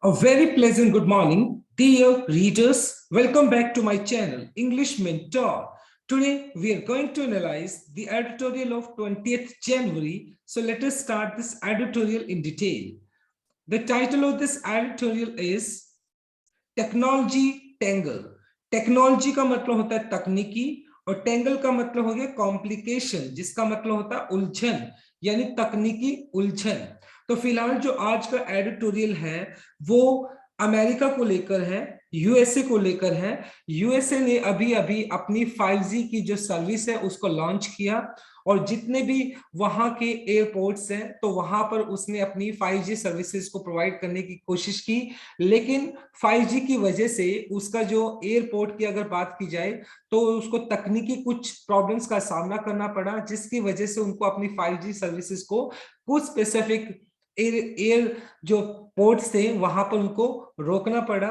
A very pleasant good morning, dear readers. Welcome back to my channel, English Mentor. Today, we are going to analyze the editorial of 20th January. So let us start this editorial in detail. The title of this editorial is Technology Tangle. Technology का मतलब होता है तकनीकी और tangle का मतलब हो गया कॉम्प्लिकेशन, जिसका मतलब होता है उलझन, यानी तकनीकी उलझन। तो फिलहाल जो आज का एडिटोरियल है वो अमेरिका को लेकर है, यूएसए को लेकर है। यूएसए ने अभी अभी अपनी 5G की जो सर्विस है उसको लॉन्च किया और जितने भी वहां के एयरपोर्ट्स हैं तो वहां पर उसने अपनी 5G सर्विसेज को प्रोवाइड करने की कोशिश की। लेकिन 5G की वजह से उसका जो एयरपोर्ट की अगर बात की जाए तो उसको तकनीकी कुछ प्रॉब्लम्स का सामना करना पड़ा, जिसकी वजह से उनको अपनी 5G सर्विसेज को कुछ स्पेसिफिक एयर जो पोर्ट्स थे वहां पर उनको रोकना पड़ा।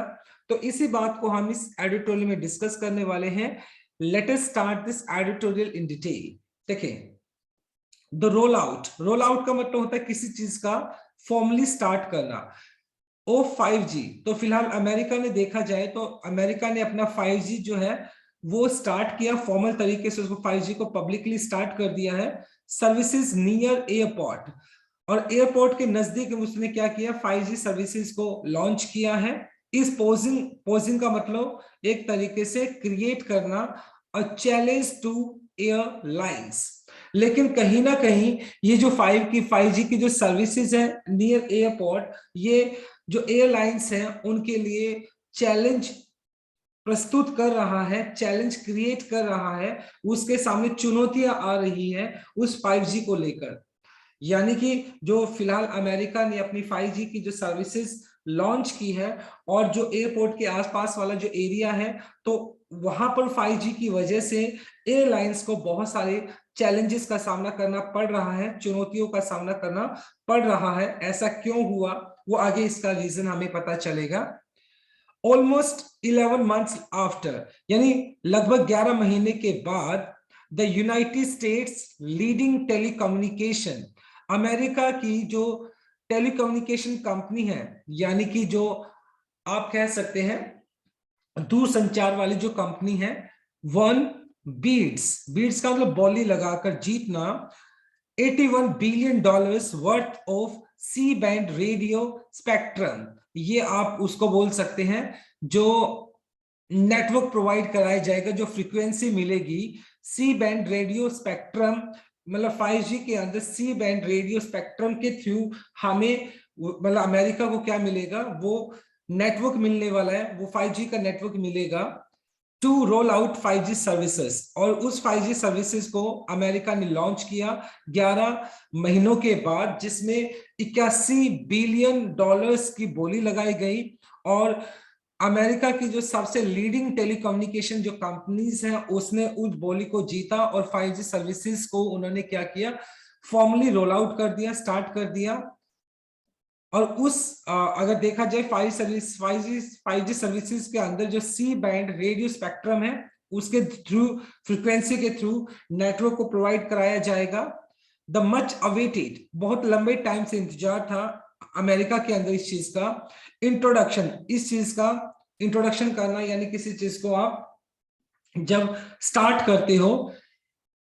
तो इसी बात को हम इस एडिटोरियल में डिस्कस करने वाले हैं। Let us start this editorial in detail. देखिए, द रोल आउट का मतलब होता है किसी चीज का फॉर्मली स्टार्ट करना। ओ 5G, तो फिलहाल अमेरिका ने देखा जाए तो अमेरिका ने अपना 5G जो है वो स्टार्ट किया फॉर्मल तरीके से, उसको 5G को पब्लिकली स्टार्ट कर दिया है। सर्विसेज नियर एयरपोर्ट, और एयरपोर्ट के नजदीक उसने क्या किया, 5G सर्विसेज को लॉन्च किया है। इस पोजिंग का मतलब एक तरीके से क्रिएट करना अ चैलेंज टू एयरलाइंस। लेकिन कहीं ना कहीं ये जो 5G की जो सर्विसेज है नियर एयरपोर्ट, ये जो एयरलाइंस हैं उनके लिए चैलेंज प्रस्तुत कर रहा है, चैलेंज क्रिएट कर रहा है। उसके सामने चुनौतियां आ रही है उस 5G को लेकर। यानी कि जो फिलहाल अमेरिका ने अपनी 5G की जो सर्विसेज लॉन्च की है और जो एयरपोर्ट के आसपास वाला जो एरिया है तो वहां पर 5G की वजह से एयरलाइंस को बहुत सारे चैलेंजेस का सामना करना पड़ रहा है, चुनौतियों का सामना करना पड़ रहा है। ऐसा क्यों हुआ वो आगे इसका रीजन हमें पता चलेगा। ऑलमोस्ट 11 months आफ्टर, यानी लगभग 11 महीने के बाद, the United states leading telecommunication, America की जो टेलीकम्युनिकेशन कंपनी है, यानी कि जो आप कह सकते हैं दूरसंचार वाली जो कंपनी है, वन बीड्स का मतलब बॉली लगाकर जीतना $81 billion worth of C band radio spectrum. ये आप उसको बोल सकते हैं जो नेटवर्क प्रोवाइड कराया जाएगा, जो फ्रीक्वेंसी मिलेगी सी बैंड रेडियो स्पेक्ट्रम, मतलब 5G के अंदर सी बैंड रेडियो स्पेक्ट्रम के थ्रू हमें, मतलब अमेरिका को क्या मिलेगा, वो नेटवर्क मिलने वाला है, वो 5G का नेटवर्क मिलेगा to roll out 5G services. और उस 5G सर्विसेज को अमेरिका ने लॉन्च किया 11 महीनों के बाद, जिसमें $81 बिलियन की बोली लगाई गई। और अमेरिका की जो सबसे लीडिंग टेलीकम्युनिकेशन जो कंपनीज हैं उसने उस बोली को जीता और 5G सर्विसेज को उन्होंने क्या किया, फॉर्मली रोल आउट कर दिया, स्टार्ट कर दिया। और उस अगर देखा जाए 5G सर्विसेज के अंदर जो सी बैंड रेडियो स्पेक्ट्रम है उसके थ्रू, फ्रीक्वेंसी के थ्रू नेटवर्क को प्रोवाइड कराया जाएगा। द मच अवेटेड, बहुत लंबे टाइम से इंतजार था अमेरिका के अंदर इस चीज का इंट्रोडक्शन, इस चीज का इंट्रोडक्शन करना, यानी किसी चीज को आप जब स्टार्ट करते हो,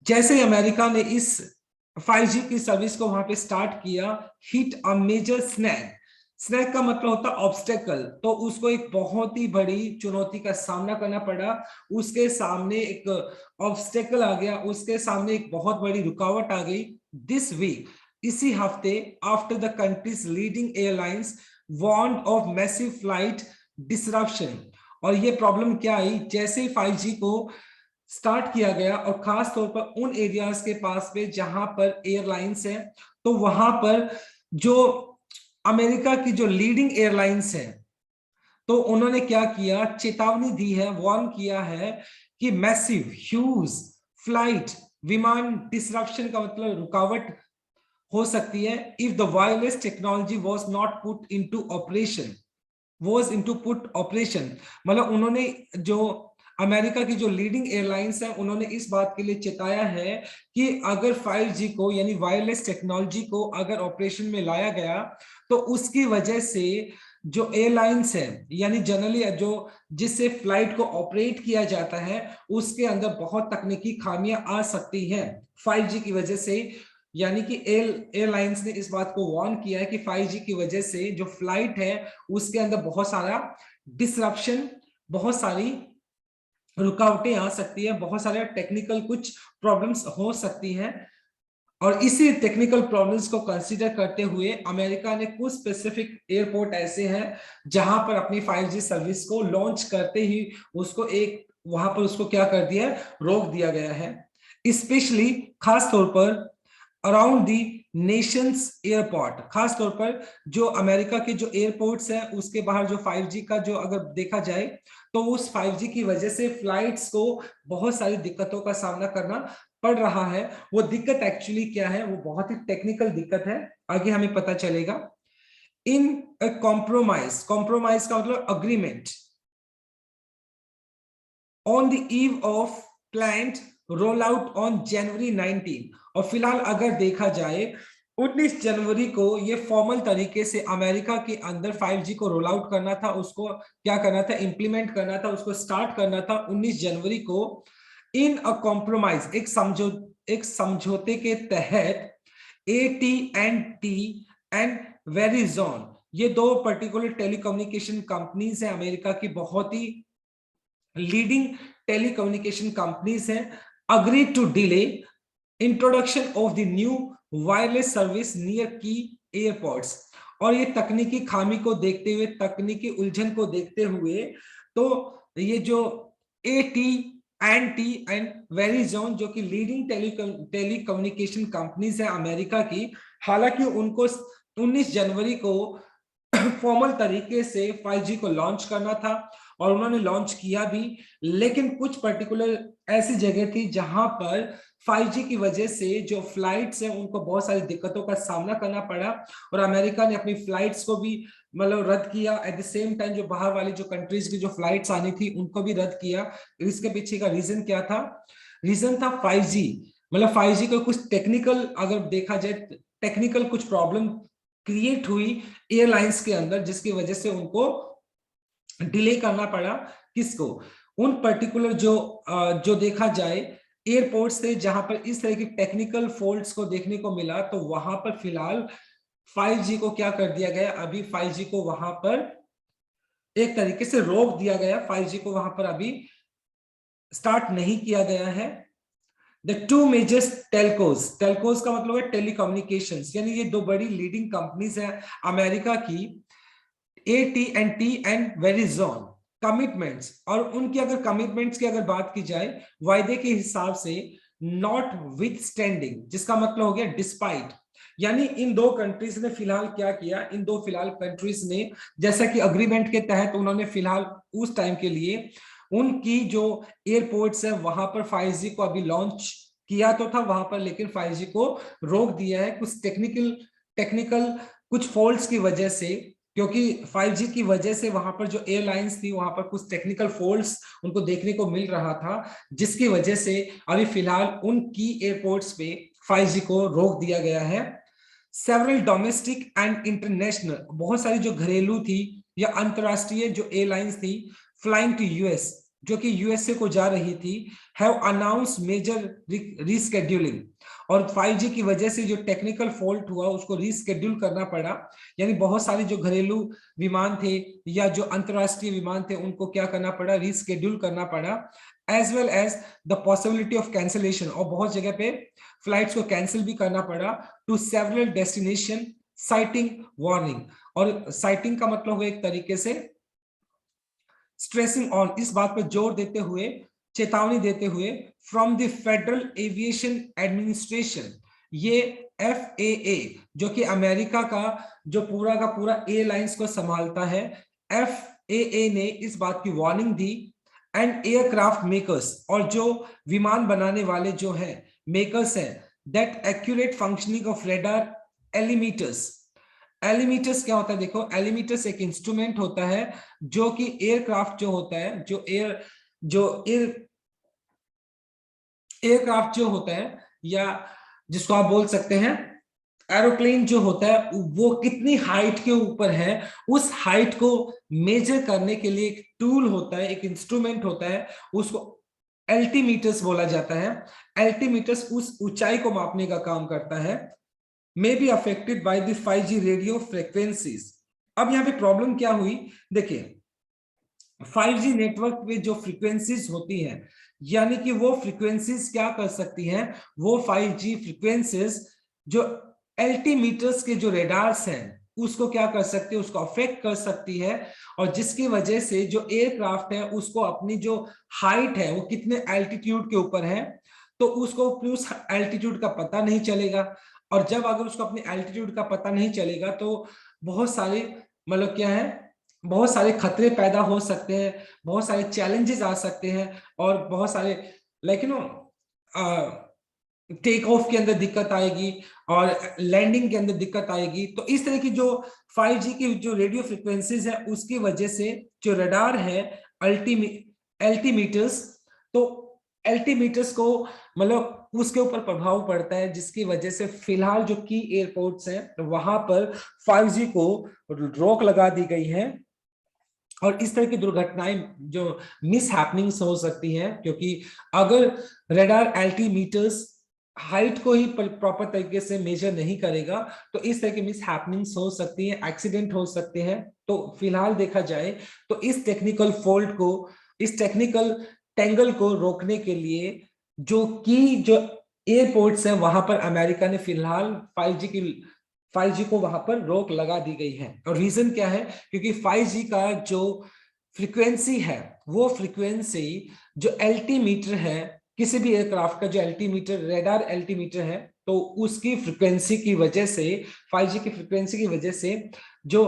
जैसे अमेरिका ने इस 5G की सर्विस को वहां पे स्टार्ट किया, हिट अ मेजर स्नैक का मतलब होता है ऑब्स्टेकल, तो उसको एक बहुत ही बड़ी चुनौती का सामना करना पड़ा। उसके सामने एक ऑब्स्टेकल आ गया, उसके सामने एक बहुत बड़ी रुकावट आ गई। दिस वीक, इसी हफ्ते, after the country's leading airlines warned of massive flight disruption. और ये प्रॉब्लम क्या आई, जैसे ही 5G को स्टार्ट किया गया और खास तौर पर उन एरियाज के पास पे जहां पर एयरलाइंस है, तो वहां पर जो अमेरिका की जो लीडिंग एयरलाइंस है तो उन्होंने क्या किया, चेतावनी दी है, वार्न किया है कि मैसिव ह्यूज फ्लाइट, विमान डिसरप्शन का मतलब रुकावट हो सकती है if the wireless technology was not put into operation, मतलब उन्होंने जो अमेरिका की जो लीडिंग एयरलाइंस है उन्होंने इस बात के लिए चेताया है कि अगर 5G को यानी वायरलेस टेक्नोलॉजी को अगर ऑपरेशन में लाया गया तो उसकी वजह से जो एयरलाइंस है यानी जनरली जो जिससे फ्लाइट को ऑपरेट किया जाता है उसके अंदर बहुत तकनीकी खामियां आ सकती हैं 5G की वजह से। यानी कि एयरलाइंस ने इस बात को वार्न किया है कि 5G की वजह से जो फ्लाइट है उसके अंदर बहुत सारा डिसरप्शन, बहुत सारी रुकावटें आ सकती है, बहुत सारे टेक्निकल कुछ प्रॉब्लम्स हो सकती हैं। और इसी टेक्निकल प्रॉब्लम्स को कंसीडर करते हुए अमेरिका ने कुछ स्पेसिफिक एयरपोर्ट ऐसे हैं जहां पर अपनी 5G सर्विस को लॉन्च करते ही उसको एक वहां पर उसको क्या कर दिया है, रोक दिया गया है। स्पेशली खास तौर पर अराउंड दी नेशंस एयरपोर्ट, खास तौर पर जो अमेरिका के जो एयरपोर्ट्स हैं उसके बाहर जो 5G का जो अगर देखा जाए तो उस 5G की वजह से फ्लाइट्स को बहुत सारी दिक्कतों का सामना करना पड़ रहा है। वो दिक्कत एक्चुअली क्या है, वो बहुत ही टेक्निकल दिक्कत है, आगे हमें पता चलेगा। इन कॉम्प्रोमाइज, कॉम्प्रोमाइज का मतलब agreement, on the eve of planned roll out on January 19, और फिलहाल अगर देखा जाए 19 जनवरी को ये फॉर्मल तरीके से अमेरिका के अंदर 5G को रोल आउट करना था, उसको क्या करना था, इंप्लीमेंट करना था, उसको स्टार्ट करना था 19 जनवरी को। इन अ कॉम्प्रोमाइज, एक समझौते के तहत AT&T एंड वेरिजॉन, ये दो पर्टिकुलर टेलीकम्युनिकेशन कंपनीज हैं अमेरिका की, बहुत ही लीडिंग टेलीकम्युनिकेशन कंपनीज हैं, agree to delay introduction of the new wireless service near key airports. और ये तकनीकी खामी को देखते हुए, तकनीकी उलझन को देखते हुए, तो ये जो AT&T एंड वेरिजॉन जो कि लीडिंग टेलीकम्युनिकेशन कंपनीज है अमेरिका की, हालांकि उनको 19 जनवरी को फॉर्मल तरीके से 5G को लॉन्च करना था और उन्होंने लॉन्च किया भी, लेकिन कुछ पर्टिकुलर ऐसी जगह थी जहां पर 5G की वजह से जो फ्लाइट्स हैं उनको बहुत सारी दिक्कतों का सामना करना पड़ा और अमेरिका ने अपनी फ्लाइट्स को भी मतलब रद्द किया। एट द सेम टाइम जो बाहर वाली जो कंट्रीज की जो फ्लाइट्स आनी थी उनको भी रद्द किया। इसके पीछे का रीजन क्या था? रीजन था 5G, मतलब 5G को कुछ टेक्निकल, अगर देखा जाए टेक्निकल कुछ प्रॉब्लम क्रिएट हुई एयरलाइंस के अंदर, जिसकी वजह से उनको डिले करना पड़ा। किसको? उन पर्टिकुलर जो देखा जाए एयरपोर्ट्स थे जहां पर इस तरह की टेक्निकल फॉल्ट्स को देखने को मिला, तो वहां पर फिलहाल 5G को क्या कर दिया गया, अभी 5G को वहां पर एक तरीके से रोक दिया गया, 5G को वहां पर अभी स्टार्ट नहीं किया गया है। The two major telcos, telcos का मतलब है टेलीकम्युनिकेशंस, यानी ये दो बड़ी लीडिंग कंपनीज है अमेरिका की, AT&T एंड वेरिजॉन, कमिटमेंट्स, और उनकी अगर कमिटमेंट्स की अगर बात की जाए वायदे के हिसाब से, नॉट विथ स्टैंडिंग, जिसका मतलब हो गया डिस्पाइट, यानी इन दो कंट्रीज ने फिलहाल क्या किया, इन दो फिलहाल कंट्रीज ने जैसा कि अग्रीमेंट के तहत उन्होंने फिलहाल उस टाइम के लिए उनकी जो एयरपोर्ट्स है वहां पर 5G को अभी लॉन्च किया तो था वहां पर, लेकिन 5G को रोक दिया है कुछ टेक्निकल कुछ फॉल्ट्स की वजह से, क्योंकि 5G की वजह से वहां पर जो एयरलाइंस थी वहां पर कुछ टेक्निकल फॉल्ट्स उनको देखने को मिल रहा था, जिसकी वजह से अभी फिलहाल उनकी एयरपोर्ट्स पे 5G को रोक दिया गया है। सेवरल डोमेस्टिक एंड इंटरनेशनल, बहुत सारी जो घरेलू थी या अंतरराष्ट्रीय जो एयरलाइंस थी फ्लाइंग टू यूएस, जो कि यूएसए को जा रही थी, हैव अनाउंस मेजर रीस्केड्यूलिंग, और 5G की वजह से जो टेक्निकल फॉल्ट हुआ उसको रीस्केड्यूल करना पड़ा, यानी बहुत सारी जो घरेलू विमान थे या जो अंतरराष्ट्रीय विमान थे उनको क्या करना पड़ा, रीस्केड्यूल करना पड़ा, as well as the possibility of cancellation, और बहुत जगह पे फ्लाइट्स को कैंसिल भी करना पड़ा, to several destination citing warning, और साइटिंग का मतलब हुआ एक तरीके से स्ट्रेसिंग ऑन, इस बात पर जोर देते हुए, चेतावनी देते हुए, from the federal aviation administration, ये FAA जो कि अमेरिका का जो पूरा का पूरा एयरलाइंस को संभालता है, FAA ने इस बात की वार्निंग दी, एंड एयरक्राफ्ट मेकर्स, और जो विमान बनाने वाले जो है मेकर्स हैं, that accurate functioning of radar altimeters. Altimeters क्या होता है? देखो, एलिमीटर्स एक इंस्ट्रूमेंट होता है जो कि एयरक्राफ्ट जो होता है, एयरक्राफ्ट जो होता है, या जिसको आप बोल सकते हैं एरोप्लेन जो होता है वो कितनी हाइट के ऊपर है, उस हाइट को मेजर करने के लिए एक टूल होता है, एक इंस्ट्रूमेंट होता है, उसको एल्टीमीटर्स बोला जाता है। एल्टीमीटर्स उस ऊंचाई को मापने का काम करता है। May be affected by the 5G radio frequencies. अब यहाँ पे प्रॉब्लम क्या हुई, देखिए 5G नेटवर्क में जो फ्रीक्वेंसीज होती हैं, यानी कि वो फ्रीक्वेंसीज क्या कर सकती हैं, वो 5G फ्रीक्वेंसीज जो एल्टीमीटर्स के जो रेडार्स हैं उसको क्या कर सकती है, उसको अफेक्ट कर सकती है, और जिसकी वजह से जो एयरक्राफ्ट है उसको अपनी जो हाइट है वो कितने एल्टीट्यूड के ऊपर है, तो उसको उस एल्टीट्यूड का पता नहीं चलेगा। और जब अगर उसको अपने एल्टीट्यूड का पता नहीं चलेगा तो बहुत सारे मतलब क्या है, बहुत सारे खतरे पैदा हो सकते हैं, बहुत सारे चैलेंजेस आ सकते हैं, और बहुत सारे like you know take off के अंदर दिक्कत आएगी और लैंडिंग के अंदर दिक्कत आएगी। तो इस तरह की जो 5G की जो रेडियो फ्रिक्वेंसीज है उसकी वजह से जो रडार है एल्टीमीटर्स, तो एल्टीमीटर्स को मतलब उसके ऊपर प्रभाव पड़ता है, जिसकी वजह से फिलहाल जो की एयरपोर्ट्स हैं वहां पर 5G को रोक लगा दी गई है। और इस तरह की दुर्घटनाएं जो मिस हैपनिंग्स हो सकती हैं, क्योंकि अगर रेडार एल्टीमीटर्स हाइट को ही प्रॉपर तरीके से मेजर नहीं करेगा तो इस तरह की मिस हैपनिंग्स हो सकती है, एक्सीडेंट हो सकते हैं। तो फिलहाल देखा जाए तो इस टेक्निकल फॉल्ट को, इस टेक्निकल टेंगल को रोकने के लिए जो एयरपोर्ट्स हैं वहां पर अमेरिका ने फिलहाल 5G को वहां पर रोक लगा दी गई है। और रीजन क्या है, क्योंकि 5G का जो फ्रीक्वेंसी है वो फ्रीक्वेंसी जो एल्टीमीटर है, किसी भी एयरक्राफ्ट का जो एल्टीमीटर रेडार एल्टीमीटर है, तो उसकी फ्रीक्वेंसी की वजह से 5G की फ्रीक्वेंसी की वजह से जो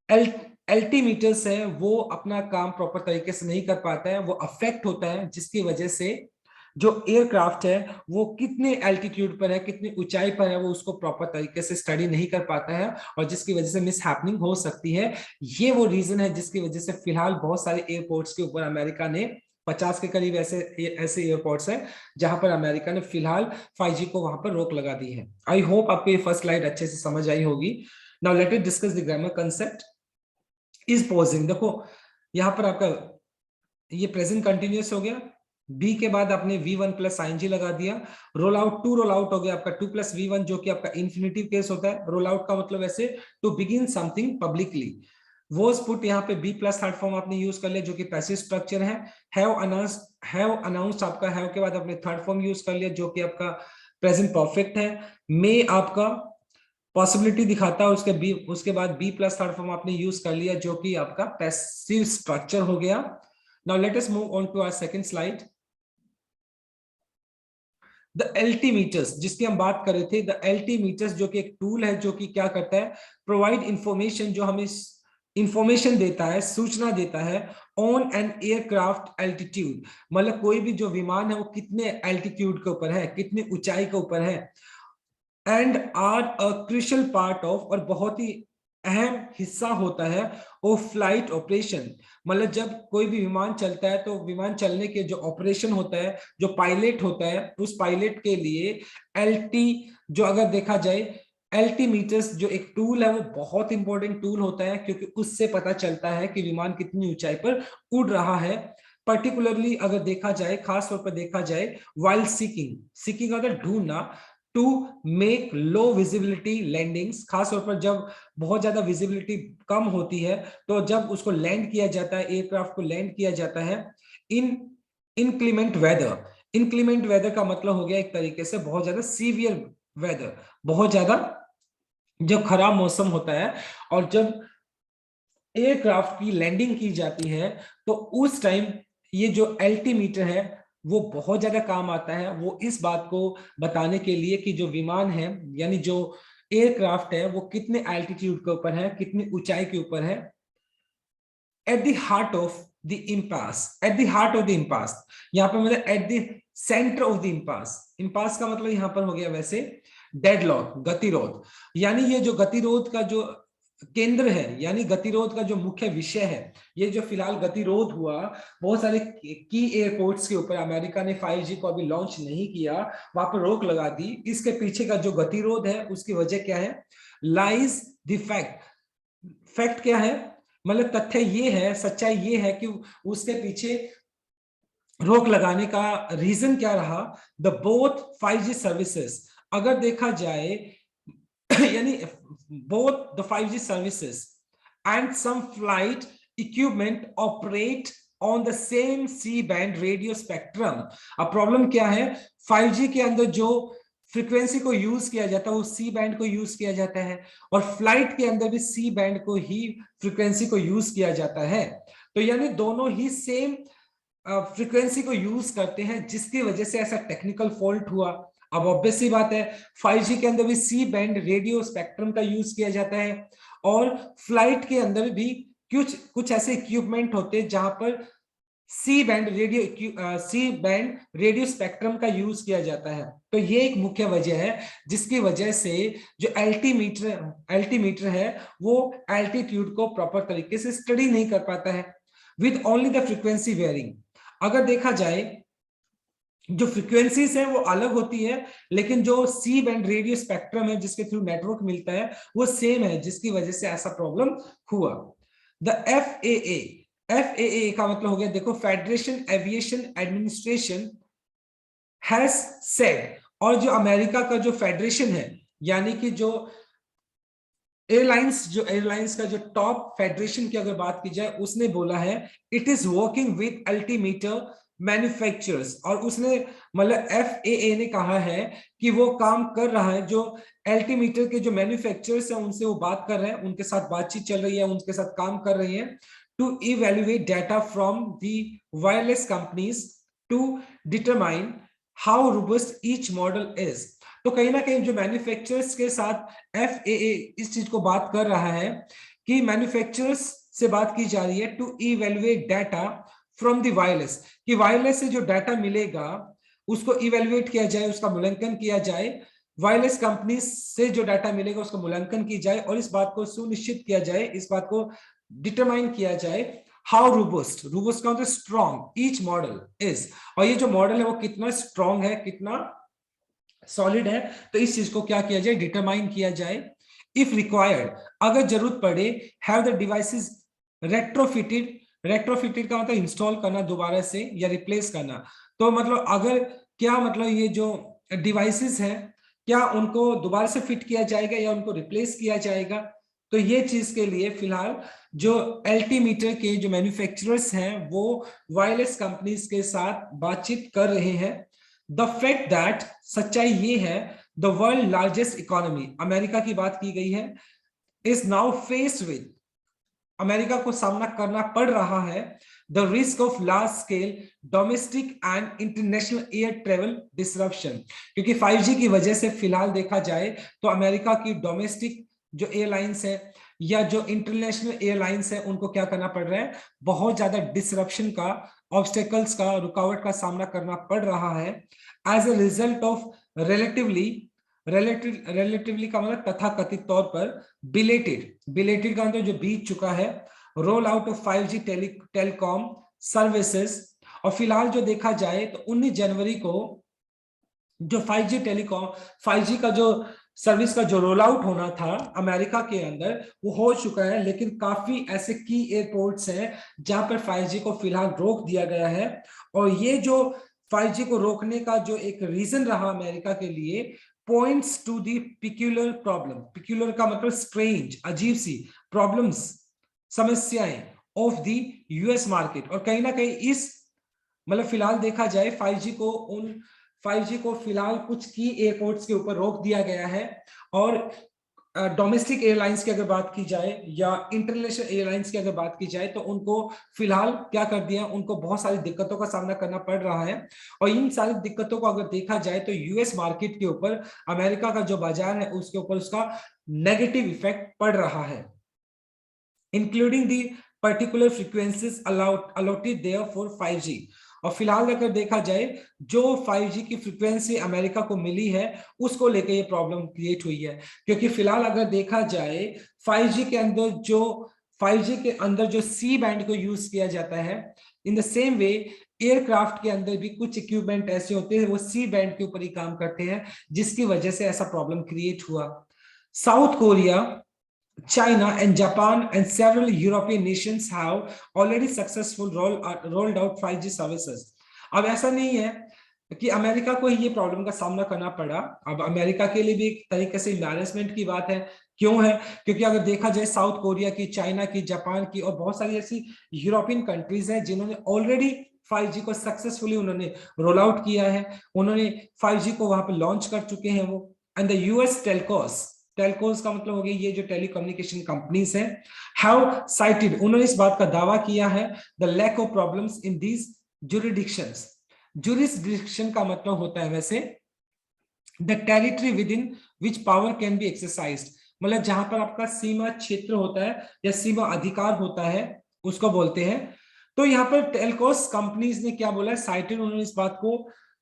एल्टीमीटर्स है वो अपना काम प्रॉपर तरीके से नहीं कर पाता है, वो अफेक्ट होता है, जिसकी वजह से जो एयरक्राफ्ट है वो कितने एल्टीट्यूड पर है, कितनी ऊंचाई पर है, वो उसको प्रॉपर तरीके से स्टडी नहीं कर पाता है, और जिसकी वजह से मिस हैपनिंग हो सकती है। ये वो रीजन है जिसकी वजह से फिलहाल बहुत सारे एयरपोर्ट्स के ऊपर अमेरिका ने 50 के करीब ऐसे ऐसे एयरपोर्ट्स हैं जहां पर अमेरिका ने फिलहाल 5G को वहां पर रोक लगा दी है। आई होप आपको ये फर्स्ट स्लाइड अच्छे से समझ आई होगी। Now let us discuss the grammar concept. Is pausing, देखो यहाँ पर आपका ये प्रेजेंट कंटिन्यूअस हो गया, बी के बाद आपने V1 प्लस आईएनजी लगा दिया, roll out to roll out हो गया आपका 2 प्लस V1 जो कि आपका इन्फिनिटिव केस होता है। रोल आउट का मतलब ऐसे to begin something publicly. Was put यहाँ पे बी प्लस थर्ड फॉर्म आपने यूज कर लिया जो कि पैसिव स्ट्रक्चर है। हैव अनाउंस्ड आपका हैव के बाद आपने थर्ड फॉर्म यूज कर लिया जो कि आपका प्रेजेंट परफेक्ट है। मे आपका पॉसिबिलिटी दिखाता है, उसके बाद बी प्लस थर्ड फॉर्म आपने यूज कर लिया जो कि आपका पैसिव स्ट्रक्चर हो गया। Now let us move on to our second slide. The altimeters जिसकी हम बात कर रहे थे, द एल्टीमीटर्स जो कि एक टूल है जो कि क्या करता है, प्रोवाइड इंफॉर्मेशन, जो हमें इंफॉर्मेशन देता है, सूचना देता है ऑन एन एयरक्राफ्ट एल्टीट्यूड, मतलब कोई भी जो विमान है वो कितने एल्टीट्यूड के ऊपर है, कितनी ऊंचाई के ऊपर है, and are a crucial part of, और बहुत ही अहम हिस्सा होता है ऑफ फ्लाइट ऑपरेशन। मतलब जब कोई भी विमान चलता है तो विमान चलने के जो ऑपरेशन होता है, जो पायलट होता है, उस पायलट के लिए एलटी, जो अगर देखा जाए एल्टीमीटर्स जो एक टूल है वो बहुत इंपॉर्टेंट टूल होता है, क्योंकि उससे पता चलता है कि विमान कितनी ऊंचाई पर उड़ रहा है। पर्टिकुलरली अगर देखा जाए, खास तौर पर देखा जाए वाइल सीकिंग अगर ढूंढना, to make low visibility landings, खासतौर पर जब बहुत ज्यादा विजिबिलिटी कम होती है तो जब उसको लैंड किया जाता है, एयरक्राफ्ट को लैंड किया जाता है इन इनक्लीमेंट वेदर। इनक्लीमेंट वेदर का मतलब हो गया एक तरीके से बहुत ज्यादा सीवियर वेदर, बहुत ज्यादा जब खराब मौसम होता है, और जब एयरक्राफ्ट की लैंडिंग की जाती है तो उस टाइम ये जो एल्टीमीटर है वो बहुत ज्यादा काम आता है। वो इस बात को बताने के लिए कि जो विमान है यानी जो एयरक्राफ्ट है वो कितने एल्टीट्यूड के ऊपर है, कितनी ऊंचाई के ऊपर है। At the heart of the impasse, at the heart of the impasse, यहाँ पर मतलब at the centre of the impasse. Impasse का मतलब यहाँ पर हो गया वैसे डेडलॉक, गतिरोध, यानी ये जो गतिरोध का जो केंद्र है, यानी गतिरोध का जो मुख्य विषय है, ये जो फिलहाल गतिरोध हुआ बहुत सारे की एयरपोर्ट्स के ऊपर, अमेरिका ने 5G को अभी लॉन्च नहीं किया, वहां पर रोक लगा दी, इसके पीछे का जो गतिरोध है उसकी वजह क्या है? लाइज द फैक्ट, फैक्ट क्या है, मतलब तथ्य ये है, सच्चाई ये है कि उसके पीछे रोक लगाने का रीजन क्या रहा? द बोथ 5G सर्विसेज, अगर देखा जाए यानी both the 5G services and some flight equipment operate on the same C-band radio spectrum. अब प्रॉब्लम क्या है? 5G के अंदर जो फ्रीक्वेंसी को यूज किया जाता है वो सी बैंड को यूज किया जाता है, और फ्लाइट के अंदर भी सी बैंड को ही फ्रीक्वेंसी को यूज किया जाता है। तो यानी दोनों ही सेम फ्रीक्वेंसी को यूज करते हैं, जिसकी वजह से ऐसा टेक्निकल फॉल्ट हुआ। अब ऑब्वियस सी बात है, 5G के अंदर भी सी बैंड रेडियो स्पेक्ट्रम का यूज किया जाता है, और फ्लाइट के अंदर भी कुछ कुछ ऐसे इक्विपमेंट होते हैं जहां पर सी बैंड रेडियो स्पेक्ट्रम का यूज किया जाता है। तो ये एक मुख्य वजह है जिसकी वजह से जो एल्टीमीटर है वो एल्टीट्यूड को प्रॉपर तरीके से स्टडी नहीं कर पाता है, with only the frequency wearing. अगर देखा जाए जो फ्रीक्वेंसीज है वो अलग होती है, लेकिन जो सी बैंड रेडियो स्पेक्ट्रम है जिसके थ्रू नेटवर्क मिलता है वो सेम है, जिसकी वजह से ऐसा प्रॉब्लम हुआ। द FAA का मतलब हो गया, देखो, federation aviation administration has said, और जो अमेरिका का जो फेडरेशन है, यानी कि जो एयरलाइंस का जो टॉप फेडरेशन की अगर बात की जाए, उसने बोला है it is working with altimeter manufacturers, और उसने मतलब FAA ने कहा है कि वो काम कर रहा है, जो अल्टीमीटर के जो मैन्युफैक्चरर्स हैं उनसे वो बात कर रहे हैं, उनके साथ बातचीत चल रही है, उनके साथ काम कर रही है, to evaluate data from the wireless companies to determine how robust each model is. तो कहीं ना कहीं जो मैन्युफैक्चरर्स के साथ FAA इस चीज को बात कर रहा है कि मैन्युफैक्चरर्स से बात की जा रही है to evaluate data from the wireless, कि वायरलेस से जो डाटा मिलेगा उसको इवेल्युएट किया जाए, उसका मूल्यांकन किया जाए, वायरलेस कंपनी से जो डाटा मिलेगा उसका मूल्यांकन की जाए, और इस बात को सुनिश्चित किया जाए, इस बात को डिटरमाइन किया जाए हाउ रोबस्ट, रोबस्ट का मतलब स्ट्रॉन्ग, ईच मॉडल इज, और ये जो मॉडल है वो कितना स्ट्रॉन्ग है, कितना सॉलिड है, तो इस चीज को क्या किया जाए, डिटरमाइन किया जाए। इफ रिक्वायर्ड, अगर जरूरत पड़े, have the devices retrofitted, retrofitted का मतलब इंस्टॉल करना दोबारा से या रिप्लेस करना, तो मतलब अगर क्या मतलब ये जो डिवाइसेस हैं क्या उनको दोबारा से फिट किया जाएगा या उनको रिप्लेस किया जाएगा। तो ये चीज के लिए फिलहाल जो एल्टीमीटर के जो मैन्युफैक्चरर्स हैं वो वायरलेस कंपनीज के साथ बातचीत कर रहे हैं। द फैक्ट दैट, सच्चाई ये है, the world largest economy, America की बात की गई है, is now faced with, America को सामना करना पड़ रहा है the risk of large scale domestic and international air travel disruption, क्योंकि 5G की वजह से फिलहाल देखा जाए तो अमेरिका की डोमेस्टिक जो एयरलाइंस है या जो इंटरनेशनल एयरलाइंस है उनको क्या करना पड़ रहा है, बहुत ज्यादा डिसरप्शन का, ऑब्स्टेकल्स का, रुकावट का सामना करना पड़ रहा है as a result of relatively का मतलब तथाकथित तौर पर बिलेटेड का मतलब जो बीत चुका है, roll out of 5G telecom services. और फिलहाल जो देखा जाए तो 19 जनवरी को जो 5G का जो सर्विस का जो रोल आउट होना था अमेरिका के अंदर वो हो चुका है, लेकिन काफी ऐसे की एयरपोर्ट्स हैं जहां पर 5G को फिलहाल रोक दिया गया है। और ये जो 5G को रोकने का जो एक रीजन रहा अमेरिका के लिए, points to the peculiar problem, peculiar का मतलब स्ट्रेंज, अजीब सी प्रॉब्लम्स, समस्याएं ऑफ दी US मार्केट। और कहीं ना कहीं इस मतलब फिलहाल देखा जाए 5G को फिलहाल कुछ की एयरपोर्ट्स के ऊपर रोक दिया गया है, और डोमेस्टिक एयरलाइंस की अगर बात की जाए या इंटरनेशनल एयरलाइंस की अगर बात की जाए तो उनको फिलहाल क्या कर दिया, उनको बहुत सारी दिक्कतों का सामना करना पड़ रहा है। और इन सारी दिक्कतों को अगर देखा जाए तो US मार्केट के ऊपर अमेरिका का जो बाजार है उसके ऊपर उसका नेगेटिव इफेक्ट पड़ रहा है, including the particular frequencies allotted there for 5G। और फिलहाल अगर देखा जाए जो 5G की फ्रीक्वेंसी अमेरिका को मिली है उसको लेकर ये प्रॉब्लम क्रिएट हुई है, क्योंकि फिलहाल अगर देखा जाए 5G के अंदर जो सी बैंड को यूज किया जाता है, in the same way aircraft के अंदर भी कुछ इक्विपमेंट ऐसे होते हैं वो सी बैंड के ऊपर ही काम करते हैं, जिसकी वजह से ऐसा प्रॉब्लम क्रिएट हुआ। South Korea, China and Japan and several European nations have already successfully rolled out 5G services. अब ऐसा नहीं है कि अमेरिका को ही ये प्रॉब्लम का सामना करना पड़ा। अब अमेरिका के लिए भी एक तरीके से एम्बैरेसमेंट की बात है। क्यों है? क्योंकि अगर देखा जाए साउथ कोरिया की, चाइना की, जापान की और बहुत सारी ऐसी यूरोपियन कंट्रीज हैं जिन्होंने ऑलरेडी 5G को सक्सेसफुली उन्होंने रोल आउट किया है, उन्होंने 5G को वहां पर लॉन्च कर चुके हैं वो। एंड द यूएस टेलकोस का मतलब हो गया ये जो टेलीकम्युनिकेशन कंपनीज हैं, हैव साइटेड, उन्होंने इस बात का दावा किया है, the lack of problems in these jurisdictions. Jurisdiction का मतलब होता है वैसे the territory within which power can be exercised, मतलब जहां पर आपका सीमा क्षेत्र होता है या सीमा अधिकार होता है उसको बोलते हैं। तो यहाँ पर टेलकोस कंपनीज ने क्या बोला है, साइटेड, उन्होंने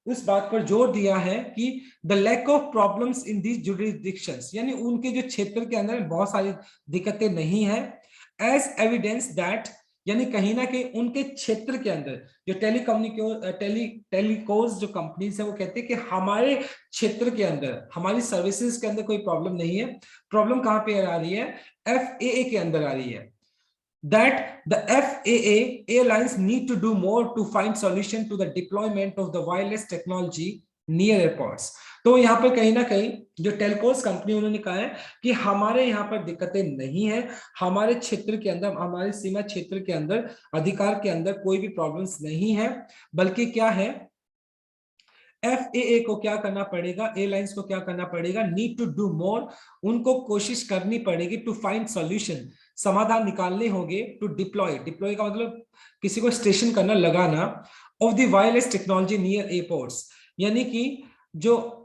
उस बात पर जोर दिया है कि the lack of problems in these jurisdictions, यानी उनके जो क्षेत्र के अंदर बहुत सारी दिक्कतें नहीं है, एज एविडेंस दैट, यानी कहीं ना कहीं उनके क्षेत्र के अंदर जो टेलीकोस जो कंपनीज है वो कहते हैं कि हमारे क्षेत्र के अंदर, हमारी सर्विसेज के अंदर कोई प्रॉब्लम नहीं है। प्रॉब्लम कहां पे आ रही है? FAA के अंदर आ रही है। That the FAA airlines need to do more to find solution to the deployment of the wireless technology near airports. तो यहाँ पर कहीं ना कहीं जो टेलकोस कंपनी उन्होंने कहा है कि हमारे यहाँ पर दिक्कतें नहीं है, हमारे क्षेत्र के अंदर, हमारे सीमा क्षेत्र के अंदर, अधिकार के अंदर कोई भी प्रॉब्लम्स नहीं है, बल्कि क्या है, FAA को क्या करना पड़ेगा, एयरलाइंस को क्या करना पड़ेगा, नीड टू डू मोर, उनको कोशिश करनी पड़ेगी, टू फाइंड सॉल्यूशन, समाधान निकालने होंगे, टू डिप्लॉय का मतलब किसी को स्टेशन करना, लगाना, of the wireless technology near airports, यानी कि जो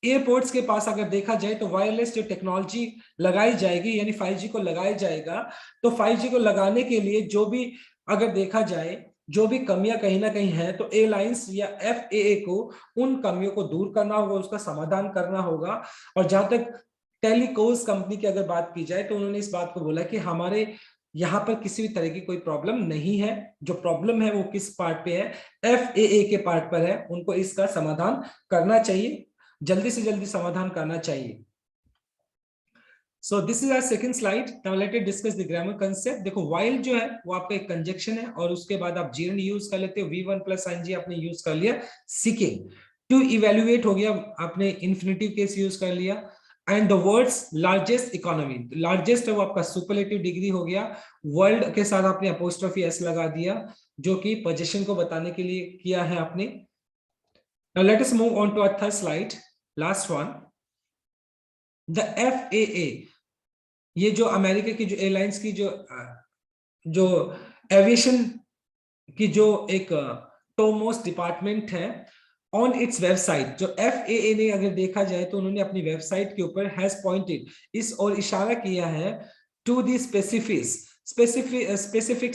एयरपोर्ट्स के पास अगर देखा जाए तो वायरलेस जो टेक्नोलॉजी लगाई जाएगी, यानी 5G को लगाया जाएगा, तो 5G को लगाने के लिए जो भी अगर देखा जाए जो भी कमियां कहीं ना कहीं है, तो एयरलाइंस या FAA को उन कमियों को दूर करना होगा, उसका समाधान करना होगा। और जहां तक टेलीकोस कंपनी की अगर बात की जाए तो उन्होंने इस बात को बोला कि हमारे यहाँ पर किसी भी तरह की कोई प्रॉब्लम नहीं है, जो प्रॉब्लम है वो किस पार्ट पे है, FAA के पार्ट पर है, उनको इसका समाधान करना चाहिए, जल्दी से जल्दी समाधान करना चाहिए। So this is our second slide. Now let us discuss the grammar concept. देखो while जो है वो आपका एक कंजक्शन है और उसके बाद आप gerund यूज कर लेते हो, V1 plus ing आपने यूज कर लिया, seeking, to evaluate हो गया, आपने infinitive case यूज कर लिया, and the words largest economy, largest है वो आपका superlative degree हो गया, world के साथ आपने apostrophe s लगा दिया जो कि possession को बताने के लिए किया है आपने। Now let us move on to our third slide, last one. The FAA, ये जो अमेरिका की जो एयरलाइंस की जो एविएशन की जो एक टॉपमोस्ट डिपार्टमेंट है, ऑन इट्स वेबसाइट, जो FAA ने अगर देखा जाए तो उन्होंने अपनी वेबसाइट के ऊपर हैज पॉइंटेड, इस और इशारा किया है, टू दी स्पेसिफिक्स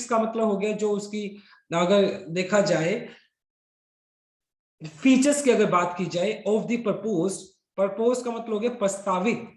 का मतलब हो गया जो उसकी अगर देखा जाए फीचर्स की अगर बात की जाए, ऑफ द प्रपोज का मतलब हो गया प्रस्तावित,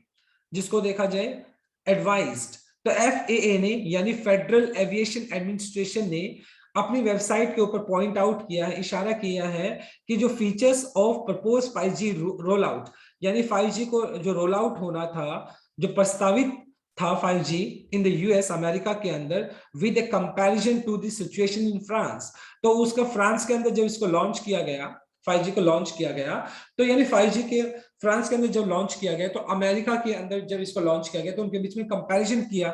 जिसको देखा जाए एडवाइज्ड। तो FAA ने यानी फेडरल एविएशन एडमिनिस्ट्रेशन ने अपनी वेबसाइट के ऊपर पॉइंट आउट किया है, इशारा किया है कि जो features of propose 5G roll out, यानी 5G को जो रोल आउट होना था, जो प्रस्तावित था 5G in the US America के अंदर, with a comparison to the situation in France, तो उसका फ्रांस के अंदर जब इसको लॉन्च किया गया, 5G को लॉन्च किया गया, तो यानी 5G के फ्रांस के अंदर जब लॉन्च किया गया तो अमेरिका के अंदर जब इसको लॉन्च किया गया तो उनके बीच में कंपैरिजन किया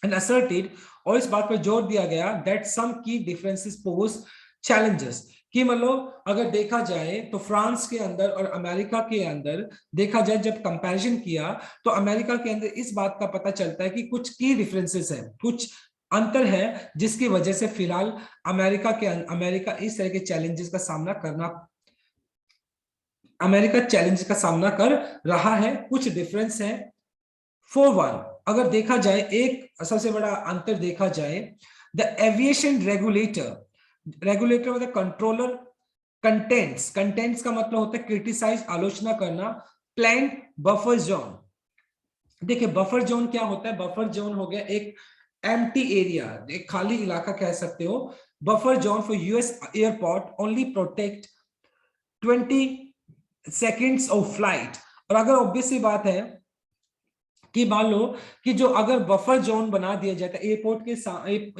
एंड असर्टेड, और इस बात पर जोर दिया गया दैट सम की डिफरेंसेस पोज चैलेंजेस, कि मतलब अगर देखा जाए तो फ्रांस के अंदर और अमेरिका के अंदर देखा जाए जब कंपैरिजन किया तो अमेरिका के अंदर इस बात का पता चलता है कि कुछ की डिफरेंसेस है, कुछ अंतर है, जिसकी वजह से फिलहाल अमेरिका इस तरह के चैलेंजेस का सामना कर रहा है। कुछ डिफरेंस है। फॉर वन, अगर देखा जाए एक सबसे बड़ा अंतर देखा जाए, द एविएशन रेगुलेटर रेगुलेटर मतलब कंट्रोलर, कंटेंट्स का मतलब होता है क्रिटिसाइज, आलोचना करना, प्लान्ड बफर जोन। देखिए बफर जोन क्या होता है, बफर जोन हो गया एक एम्प्टी एरिया, एक खाली इलाका कह सकते हो। Buffer zone for US airport only protect 20 seconds of flight. और अगर ऑब्वियस सी बात है कि मान लो कि जो अगर बफर जोन बना दिया जाता है एयरपोर्ट के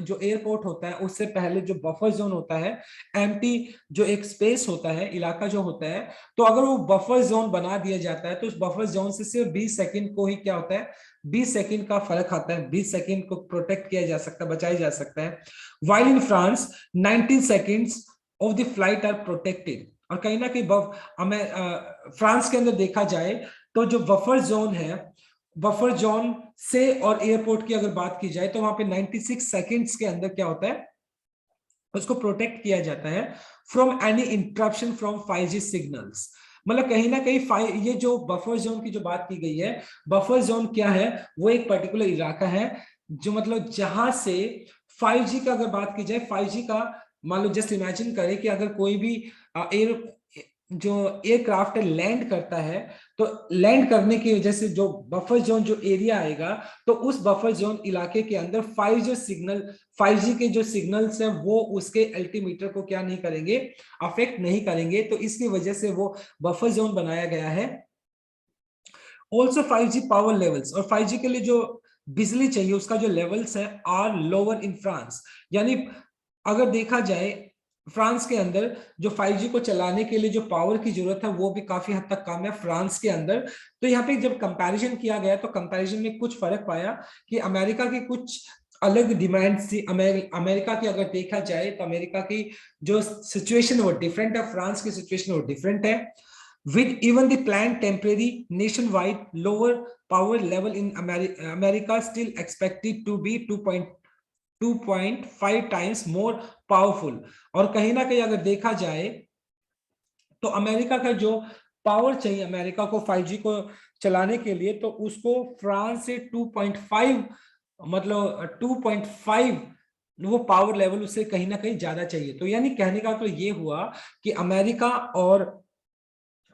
जो एयरपोर्ट होता है उससे पहले जो बफर जोन होता है, एम्प्टी जो एक स्पेस होता है, इलाका जो होता है, तो अगर वो बफर जोन बना दिया जाता है तो उस बफर जोन से सिर्फ 20 सेकंड को ही क्या होता है, 20 सेकंड का फर्क आता है, 20 सेकंड को प्रोटेक्ट किया जा सकता है, बचाया जा सकता है। While in France 19 seconds of the flight are protected. और कहीं ना कहीं फ्रांस के अंदर देखा जाए तो जो बफर जोन है, बफर जोन से और एयरपोर्ट की अगर बात की जाए तो वहां पे 96 सेकंड्स के अंदर क्या होता है, उसको प्रोटेक्ट किया जाता है from any interruption from 5G signals. मतलब कहीं ना कहीं ये जो बफर जोन की जो बात की गई है, बफर जोन क्या है, वो एक पर्टिकुलर इलाका है जो मतलब जहां से 5G का अगर बात की जाए, 5G का मान लो जस्ट इमेजिन करें कि अगर कोई भी एयर जो एयरक्राफ्ट लैंड करता है, तो लैंड करने की वजह से जो बफर जोन जो एरिया आएगा, तो उस बफर जोन इलाके के अंदर 5G के जो सिग्नल्स है वो उसके अल्टीमीटर को क्या नहीं करेंगे, अफेक्ट नहीं करेंगे। तो इसकी वजह से वो बफर जोन बनाया गया है। ऑल्सो 5G पावर लेवल्स, और 5G के लिए जो बिजली चाहिए उसका जो लेवल्स है आर लोअर इन फ्रांस। यानी अगर देखा जाए फ्रांस के अंदर जो 5G को चलाने के लिए जो पावर की जरूरत है वो भी काफी हद तक कम है फ्रांस के अंदर। तो यहाँ पे जब कंपैरिजन किया गया तो कंपैरिजन में कुछ फर्क पाया कि अमेरिका की कुछ अलग डिमांड थी। अमेरिका की अगर देखा जाए तो अमेरिका की जो सिचुएशन वो डिफरेंट है, फ्रांस की सिचुएशन वो डिफरेंट है। With even the planned temporary nationwide lower power level in America still expected to be 2.5 times more powerful। और कहीं ना कहीं अगर देखा जाए तो अमेरिका का जो पावर चाहिए अमेरिका को 5G को चलाने के लिए, तो उसको फ्रांस से 2.5 मतलब 2.5 वो पावर लेवल उससे कहीं ना कहीं ज्यादा चाहिए। तो यानी कहने का तो ये हुआ कि अमेरिका और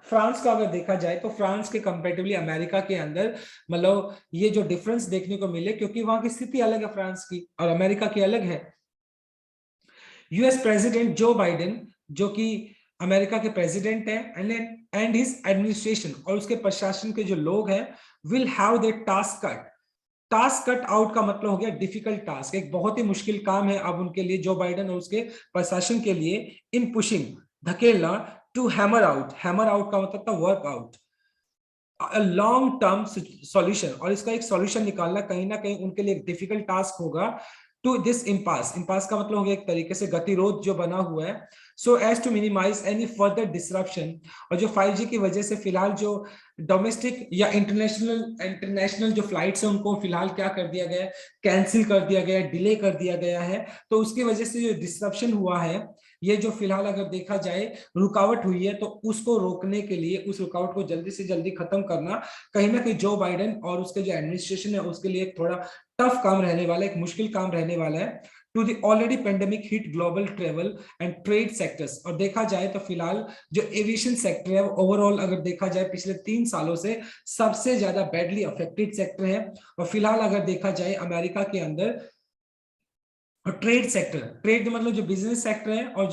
फ्रांस का अगर देखा जाए तो फ्रांस के कंपेरेटिवली अमेरिका के अंदर मतलब ये जो डिफरेंस देखने को मिले, क्योंकि वहां की स्थिति अलग है फ्रांस की और अमेरिका की अलग है। यूएस प्रेसिडेंट जो बाइडेन जो कि अमेरिका के प्रेसिडेंट है एंड हिज एडमिनिस्ट्रेशन और उसके प्रशासन के जो लोग हैं will have the task cut out का मतलब हो गया डिफिकल्ट टास्क, एक बहुत ही मुश्किल काम है अब उनके लिए, जो बाइडेन और उसके प्रशासन के लिए, इन पुशिंग धकेलना, टू हैमर आउट का मतलब था work out long term solution, और इसका एक सॉल्यूशन निकालना कहीं ना कहीं उनके लिए एक डिफिकल्ट टास्क होगा। टू दिस इम्पास का मतलब हो गया एक तरीके से गतिरोध जो बना हुआ है, so as to minimise any further disruption. और जो 5G की वजह से फिलहाल जो डोमेस्टिक या इंटरनेशनल जो फ्लाइट्स है उनको फिलहाल क्या कर दिया गया है, कैंसिल कर दिया गया है, डिले कर दिया गया है। तो उसकी वजह से जो डिसरप्शन हुआ है, ये जो फिलहाल अगर देखा जाए रुकावट हुई है, तो उसको रोकने के लिए उस रुकावट को जल्दी से जल्दी खत्म करना कहीं ना कहीं जो बाइडेन और उसके जो एडमिनिस्ट्रेशन है उसके लिए थोड़ा टफ काम रहने वाला है, एक मुश्किल काम रहने वाला है। To the already pandemic hit global travel and trade sectors, और देखा जाए तो फिलहाल जो एविएशन सेक्टर है ओवरऑल अगर देखा जाए पिछले 3 सालों से सबसे ज्यादा बैडली अफेक्टेड सेक्टर है। और फिलहाल अगर देखा जाए अमेरिका के अंदर ट्रेड सेक्टर, ट्रेड मतलब जो बिजनेस सेक्टर है और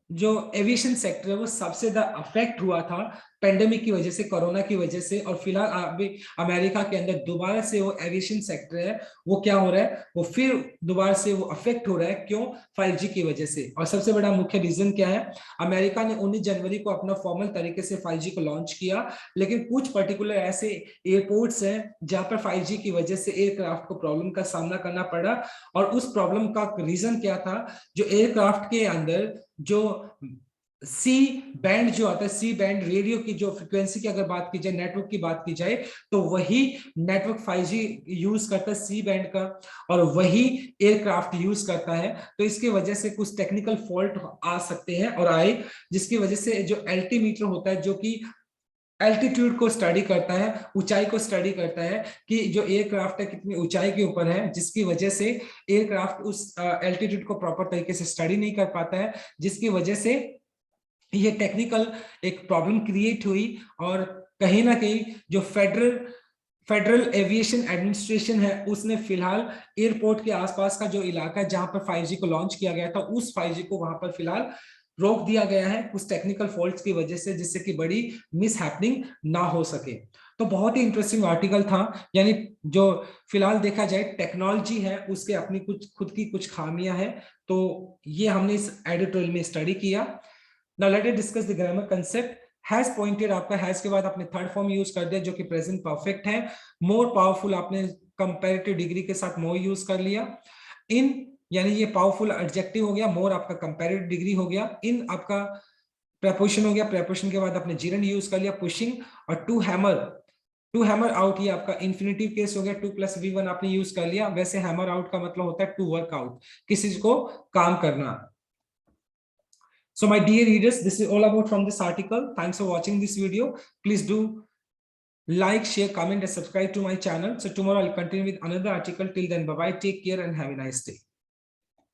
जो एविएशन सेक्टर है वो सबसे ज्यादा अफेक्ट हुआ था पेंडेमिक की वजह से, कोरोना की वजह से। और फिलहाल अभी अमेरिका के अंदर दोबारा से वो एविएशन सेक्टर है वो क्या हो रहा है, वो फिर दोबारा से वो अफेक्ट हो रहा है। क्यों? 5G की वजह से। और सबसे बड़ा मुख्य रीजन क्या है, अमेरिका ने 19 जनवरी को अपना फॉर्मल तरीके से 5G को लॉन्च किया, लेकिन कुछ पर्टिकुलर ऐसे एयरपोर्ट्स हैं जहां पर 5G की वजह से एयरक्राफ्ट को प्रॉब्लम का सामना करना पड़ा। और उस प्रॉब्लम का रीजन क्या था, जो एयरक्राफ्ट के अंदर जो सी बैंड जो आता है, सी बैंड रेडियो की जो फ्रिक्वेंसी की अगर बात की जाए, नेटवर्क की बात की जाए, तो वही नेटवर्क 5G यूज करता है सी बैंड का, और वही एयरक्राफ्ट यूज करता है। तो इसकी वजह से कुछ टेक्निकल फॉल्ट आ सकते हैं और आए, जिसकी वजह से जो एल्टीमीटर होता है जो कि एल्टीट्यूड को स्टडी करता है, ऊंचाई को स्टडी करता है कि जो एयरक्राफ्ट है कितनी ऊंचाई के ऊपर है, जिसकी वजह से एयरक्राफ्ट उस एल्टीट्यूड को प्रॉपर तरीके से स्टडी नहीं कर पाता है, जिसकी वजह से ये टेक्निकल एक प्रॉब्लम क्रिएट हुई। और कहीं ना कहीं जो फेडरल एविएशन एडमिनिस्ट्रेशन है उसने फिलहाल एयरपोर्ट के आसपास का जो इलाका है जहां पर 5G को लॉन्च किया गया था, उस 5G को वहां पर फिलहाल रोक दिया गया है कुछ टेक्निकल फॉल्ट्स की वजह से, जिससे कि बड़ी मिस हैपनिंग ना हो सके। तो बहुत ही इंटरेस्टिंग आर्टिकल था। यानी जो फिलहाल देखा जाए टेक्नोलॉजी है उसके अपनी कुछ खुद की कुछ खामियां हैं, तो ये हमने इस एडिटोरियल में स्टडी किया। Now let us discuss the grammar concept. Has pointed, आपका हैज के बाद आपने थर्ड फॉर्म यूज कर दिया जो कि प्रेजेंट परफेक्ट है। मोर पावरफुल आपने कंपैरेटिव डिग्री के साथ मोर यूज कर लिया। इन यानी ये पावरफुल एडजेक्टिव हो गया, मोर आपका कंपैरेटिव डिग्री हो गया, इन आपका प्रेपोजिशन हो गया, प्रेपोजिशन के बाद आपने जीरंड यूज कर लिया पुशिंग। और टू हैमर आउट ये आपका इंफिनिटिव केस हो गया, 2 + V1 आपने यूज कर लिया। वैसे हैमर आउट का मतलब होता है टू वर्क आउट, किसी चीज को काम करना। So my dear readers, this is all about from this article. Thanks for watching this video. Please do like, share, comment and subscribe to my channel. So tomorrow I'll continue with another article. Till then, bye bye, take care and have a nice day.